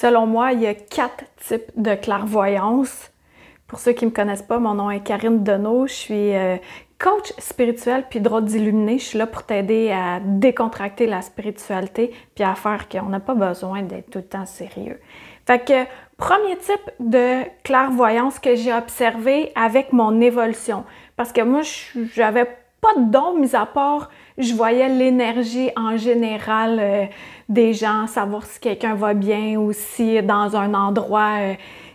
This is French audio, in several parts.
Selon moi, il y a 4 types de clairvoyance. Pour ceux qui ne me connaissent pas, mon nom est Karine Deneau. Je suis coach spirituel puis droit d'illuminer. Je suis là pour t'aider à décontracter la spiritualité puis à faire qu'on n'a pas besoin d'être tout le temps sérieux. Fait que, premier type de clairvoyance que j'ai observé avec mon évolution. Parce que moi, j'avais pas de don, mis à part, je voyais l'énergie en général des gens, savoir si quelqu'un va bien ou si dans un endroit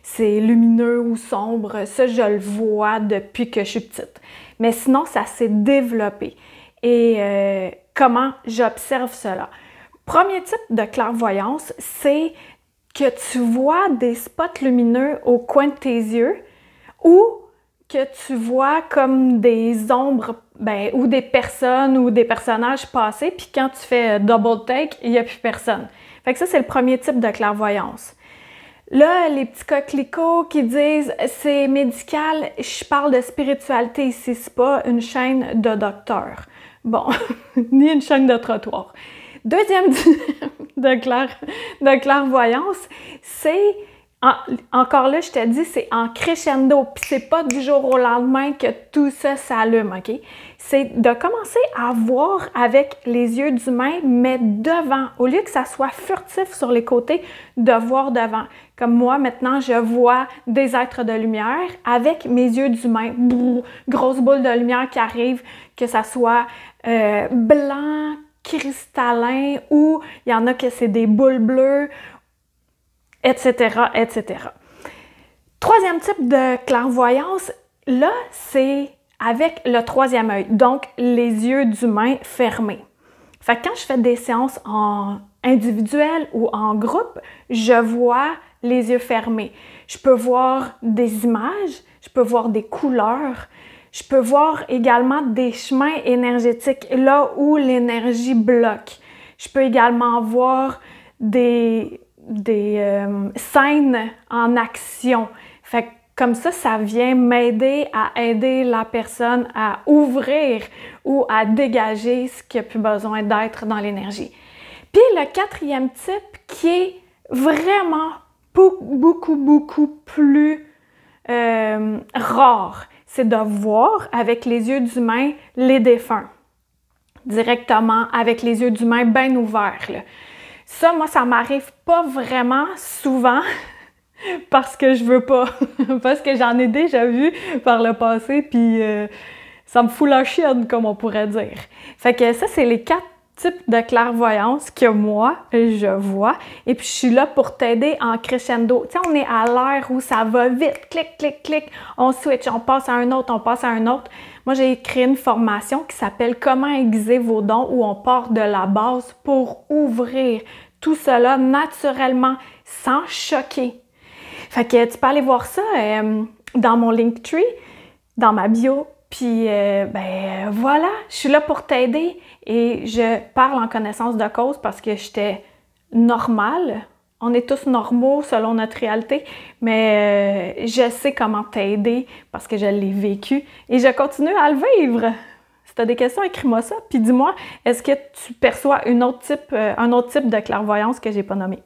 c'est lumineux ou sombre. Ça, je le vois depuis que je suis petite. Mais sinon, ça s'est développé. Et comment j'observe cela? Premier type de clairvoyance, c'est que tu vois des spots lumineux au coin de tes yeux ou que tu vois comme des ombres ou des personnes ou des personnages passer, puis quand tu fais double take, il n'y a plus personne. Fait que ça, c'est le premier type de clairvoyance. Là, les petits coquelicots qui disent « c'est médical », je parle de spiritualité ici, c'est pas une chaîne de docteurs. Bon, ni une chaîne de trottoir. Deuxième type de clairvoyance, c'est, encore là, je te dis, c'est en crescendo, puis c'est pas du jour au lendemain que tout ça s'allume, OK? C'est de commencer à voir avec les yeux d'humain, mais devant, au lieu que ça soit furtif sur les côtés, de voir devant. Comme moi, maintenant, je vois des êtres de lumière avec mes yeux d'humain, grosse boule de lumière qui arrive, que ça soit blanc, cristallin, ou il y en a que c'est des boules bleues, etc., etc. Troisième type de clairvoyance, là, c'est avec le troisième œil, donc les yeux d'humain fermés. Fait que quand je fais des séances en individuel ou en groupe, je vois les yeux fermés. Je peux voir des images, je peux voir des couleurs, je peux voir également des chemins énergétiques, là où l'énergie bloque. Je peux également voir des scènes en action. Fait que comme ça vient m'aider à aider la personne à ouvrir ou à dégager ce qui n'a plus besoin d'être dans l'énergie. Puis le quatrième type qui est vraiment beaucoup plus rare, c'est de voir avec les yeux d'humain les défunts, directement avec les yeux d'humain bien ouverts, là. Ça, moi, ça m'arrive pas vraiment souvent parce que je veux pas, parce que j'en ai déjà vu par le passé, puis ça me fout la chienne, comme on pourrait dire. Fait que ça, c'est les 4 types de clairvoyance que moi, je vois. Et puis, je suis là pour t'aider en crescendo. Tu sais, on est à l'ère où ça va vite, clic, clic, clic, on switch, on passe à un autre, on passe à un autre. Moi, j'ai créé une formation qui s'appelle « Comment aiguiser vos dons » où on part de la base pour ouvrir tout cela naturellement, sans choquer. Fait que tu peux aller voir ça dans mon Linktree, dans ma bio. Puis, voilà, je suis là pour t'aider et je parle en connaissance de cause parce que j'étais normale. On est tous normaux selon notre réalité, mais je sais comment t'aider parce que je l'ai vécu et je continue à le vivre. Si tu as des questions, écris-moi ça. Puis dis-moi, est-ce que tu perçois un autre type de clairvoyance que j'ai pas nommé?